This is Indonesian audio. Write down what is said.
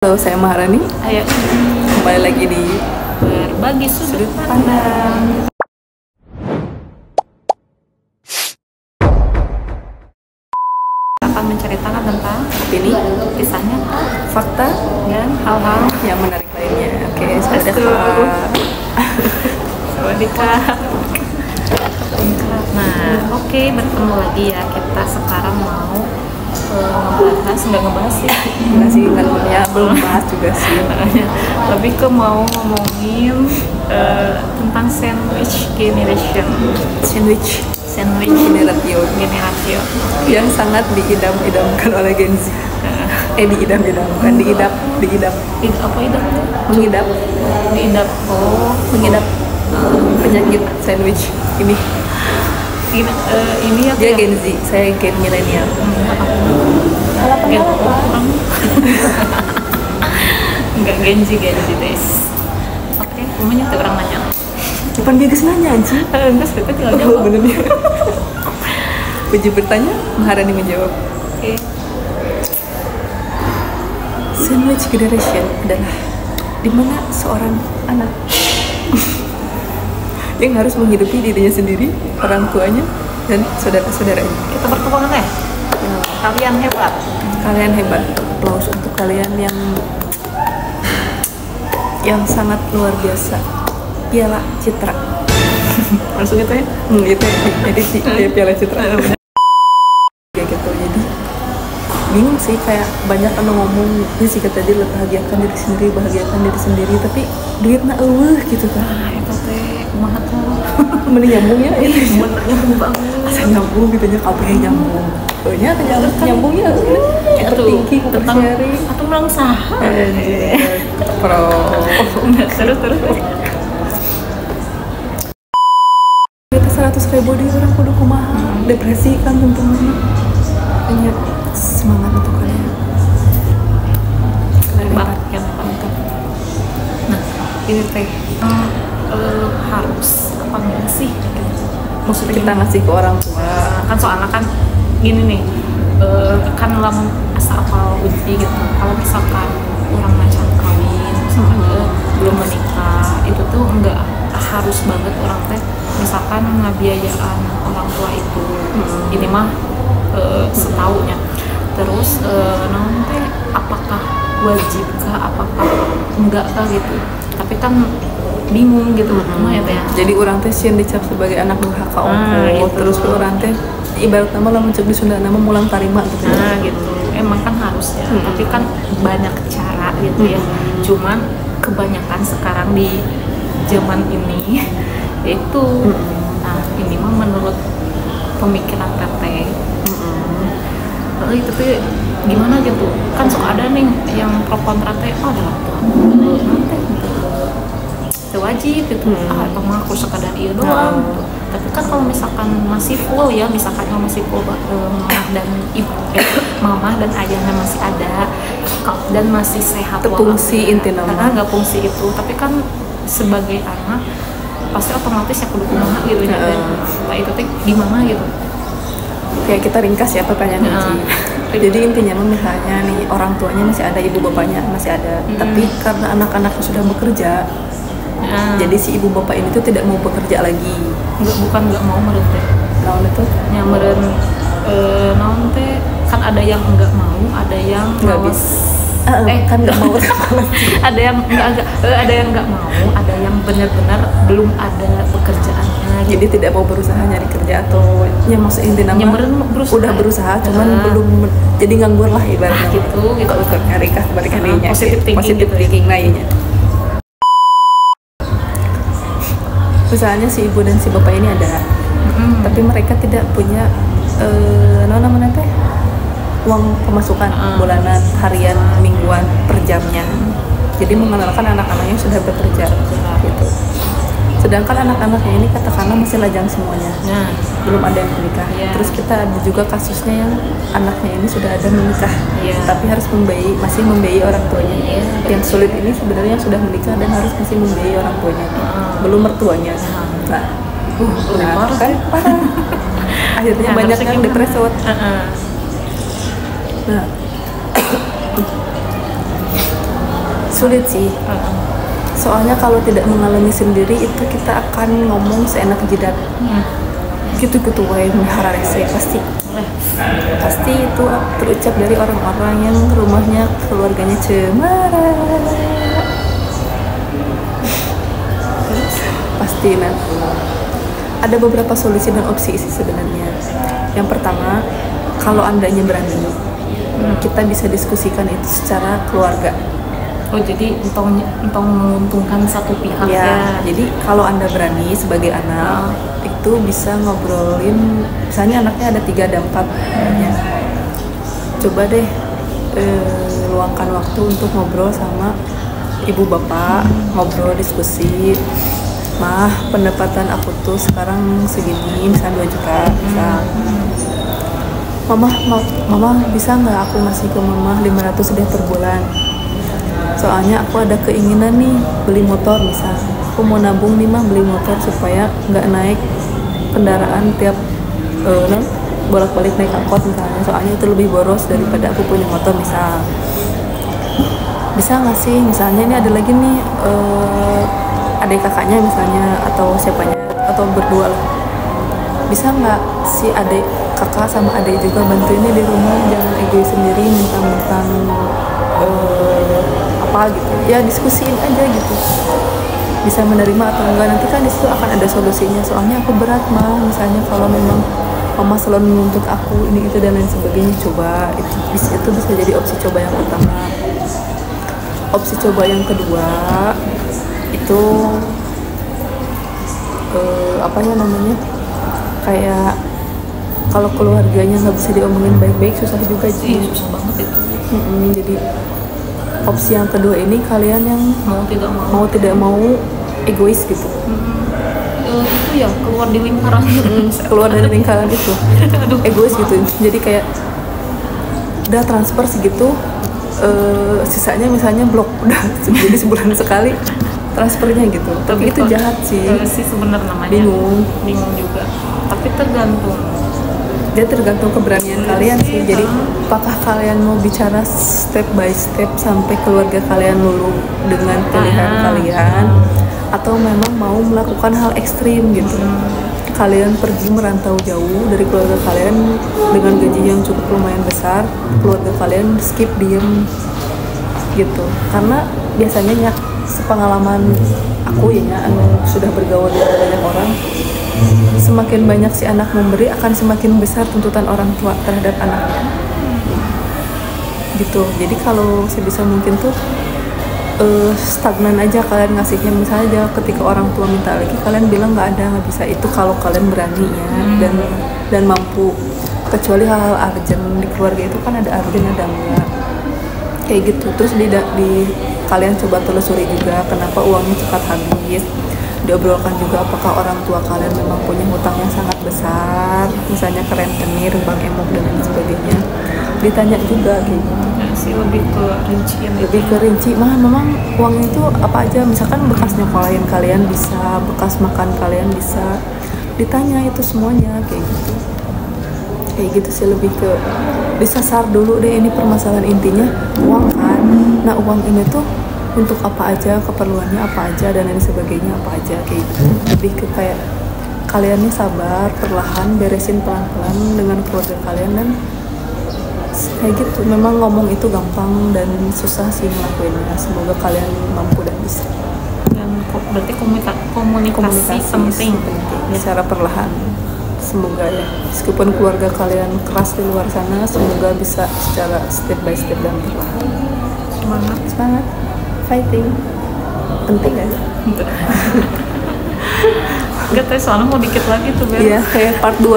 Halo, saya Maharani. Ayo Kembali lagi di berbagi sudut pandang. Akan menceritakan tentang opini, kisah nyata, fakta, dan hal-hal yang menarik lainnya. Oke, Let's go. Sawadika. Nah, oke, bertemu lagi ya. Kita sekarang mau ngebahas sih. Enggak sih, kan ya belum bahas juga sih. Lebih ke mau ngomongin tentang sandwich generation. Sandwich Generation yang sangat diidam-idamkan oleh Gen Z. Diidam-idamkan, diidap. Apa idam? Mengidap Mengidap penyakit sandwich ini. ini apa Dia ya? Gen Z, saya Gen milenial. Gen enggak Gen Z guys. Oke, umumnya tuh orang nanya. Bukan dia nanya anjing. Enggak, kita tinggal Oh, jawab. bener ya. Puji bertanya, Maharani menjawab. Oke. Sandwich generation adalah dimana seorang anak yang harus menghidupi dirinya sendiri, orang tuanya, dan saudara-saudaranya. Kita bertemu ya? Kalian hebat. Kalian hebat. Aplaus untuk kalian yang sangat luar biasa. Piala Citra. Langsung itu ya? Gitu ya. Jadi kayak Piala Citra. Kayak gitu. Jadi bingung sih, kayak banyak kan ngomong ya sih kata dia, bahagiakan diri sendiri, tapi duitnya gitu kan. Nah, itu teh kumaha tuh. Mending nyambung ya itu. Nyambung banget. Asal nyambung gitu nya, kabeh nyambung. Pokoknya nyambungnya Tinggi tentang sharing atau melangsaha. pro. Terus. Kita 100.000 di orang kudu kumaha. Depresi kan tentunya. Hanya semangat untuk kalian. Hebat. Nah, ini teh harus apa enggak sih? Maksudnya kita ngasih ke orang tua. Kan soalnya kan gini nih, kan lamun asa apal uji gitu. Kalau misalkan orang macam kawin, misalkan belum menikah, itu tuh enggak harus banget orang teh misalkan ngabiayaan orang tua itu. Ini mah setaunya. Terus namun teh apakah wajibkah, apakah enggak gitu. Tapi kan bingung gitu ya teh. Jadi orang teh sieun dicap sebagai anak durhaka gitu. Terus orang teh ibarat nama lamun cek di Sunda nama mulang tarima gitu. Nah gitu, emang kan harusnya, tapi kan banyak cara gitu ya. Cuman kebanyakan sekarang di zaman ini itu, nah ini mah menurut pemikiran teteh, itu tuh gimana gitu, kan sok ada nih yang pro kontra teh, adalah tuh nanti itu wajib gitu, atau mah aku sekadar iya doang gitu. Tapi kan kalau misalkan masih full ya, misalkan masih full mama dan ayahnya masih ada dan masih sehat fungsi inti nama karena nggak fungsi itu, tapi kan sebagai anak pasti otomatis ya kudu kumaha gitu ya. Nah itu teh gimana gitu. Kayak kita ringkas ya pertanyaan Jadi intinya misalnya nih orang tuanya masih ada, ibu bapaknya masih ada, tapi karena anak-anaknya sudah bekerja, jadi si ibu bapak ini tuh tidak mau bekerja lagi. Bukan nggak mau meren teh. Naon itu? Yang meren naon teh kan ada yang nggak mau, ada yang nggak bisa. Kan nggak mau. ada yang nggak mau, ada yang benar-benar belum ada pekerjaannya. Jadi tidak mau berusaha nyari kerja atau maksud inti nama udah berusaha cuman belum, jadi nganggur lah ibaratnya gitu. Kalau ringkas balik harinya positive thinking lainnya. Misalnya si ibu dan si bapak ini ada, tapi mereka tidak punya namanya teh uang pemasukan bulanan, harian, mingguan, per jamnya. Jadi mengenalkan anak-anaknya sudah bekerja gitu. Sedangkan anak-anaknya ini katakanlah masih lajang semuanya, belum ada yang menikah. Terus kita ada juga kasusnya yang anaknya ini sudah ada menikah, tapi harus masih membiayai orang tuanya. Yang sulit ini sebenarnya sudah menikah dan harus masih membiayai orang tuanya, belum mertuanya. Nah, kan parah. Akhirnya banyak yang depresi. Nah, sulit sih. Soalnya kalau tidak mengalami sendiri itu kita akan ngomong seenak jidat. Gitu-gitu wae melihara rese pasti itu terucap dari orang-orang yang rumahnya keluarganya cemara. Pasti nah. Ada beberapa solusi dan opsi sih sebenarnya. Yang pertama, kalau andanya berani, kita bisa diskusikan itu secara keluarga. Oh jadi entong menguntungkan satu pihak ya. Jadi kalau Anda berani sebagai anak itu bisa ngobrolin, misalnya anaknya ada 3 ada 4 ya. Coba deh luangkan waktu untuk ngobrol sama ibu bapak, ngobrol diskusi. Mah, pendapatan aku tuh sekarang segini, misalnya 2 juta, misal. Mama bisa nggak aku ngasih ke mama 500 deh per bulan? Soalnya aku ada keinginan nih beli motor misal. Aku mau nabung nih mah beli motor supaya nggak naik kendaraan tiap bolak-balik naik angkot misalnya. Soalnya itu lebih boros daripada aku punya motor misal. Bisa nggak sih? Misalnya ini ada lagi nih adik kakaknya misalnya atau siapanya atau berdua lah. Bisa nggak si adik kakak sama adik juga bantuinnya di rumah, jangan egois sendiri mentang-mentang apa gitu ya, diskusiin aja gitu, bisa menerima atau enggak, nanti kan disitu akan ada solusinya. Soalnya aku berat mah, misalnya kalau memang mama selalu menuntut aku ini itu dan lain sebagainya, coba itu bisa jadi opsi coba yang pertama. Opsi coba yang kedua itu apa ya namanya, kayak kalau keluarganya nggak bisa diomongin baik-baik susah juga sih. Susah banget itu. Jadi opsi yang kedua ini kalian yang mau tidak mau egois gitu. Itu ya keluar di lingkaran. Keluar dari lingkaran itu. Egois gitu. Jadi kayak udah transfer segitu, sisanya misalnya blok udah jadi sebulan sekali transfernya gitu. Tapi itu jahat sih. Sih sebenarnya namanya. Bingung juga. Tapi tergantung keberanian kalian sih. Jadi apakah kalian mau bicara step by step sampai keluarga kalian luluh dengan pilihan kalian, atau memang mau melakukan hal ekstrim gitu. Kalian pergi merantau jauh dari keluarga kalian dengan gaji yang cukup lumayan besar, keluarga kalian skip diem gitu. Karena biasanya sepengalaman aku ya, sudah bergaul dengan banyak orang, semakin banyak si anak memberi akan semakin besar tuntutan orang tua terhadap anaknya gitu. Jadi kalau sebisa mungkin tuh stagnan aja kalian ngasihnya. Misalnya ketika orang tua minta lagi, kalian bilang nggak ada, nggak bisa. Itu kalau kalian berani ya dan mampu. Kecuali hal-hal urgent di keluarga itu kan ada urgent ada enggak kayak gitu. Terus kalian coba telusuri juga kenapa uangnya cepat habis. Diobrolkan juga apakah orang tua kalian memang punya hutang yang sangat besar, misalnya ke rentenir, bank emok dan lain sebagainya. Ditanya juga gitu. Sih lebih ke rincian. Lebih ke rinci, memang uang itu apa aja, misalkan bekas nyokolain kalian bisa, bekas makan kalian bisa. Ditanya itu semuanya kayak gitu. Kayak gitu sih, lebih ke disasar dulu deh, ini permasalahan intinya uang kan. Nah, uang ini tuh untuk apa aja, keperluannya apa aja dan lain sebagainya apa aja kayak gitu. Lebih ke kayak kaliannya sabar, perlahan beresin pelan-pelan dengan keluarga kalian, dan kayak gitu. Memang ngomong itu gampang dan susah sih ngelakuinnya. Semoga kalian mampu dan bisa. Dan berarti komunikasi penting secara perlahan. Semoga ya, meskipun keluarga kalian keras di luar sana, semoga bisa secara step by step dan perlahan. Semangat. Fighting penting kan? Enggak tahu, soalnya mau dikit lagi tuh Iya, kayak part 2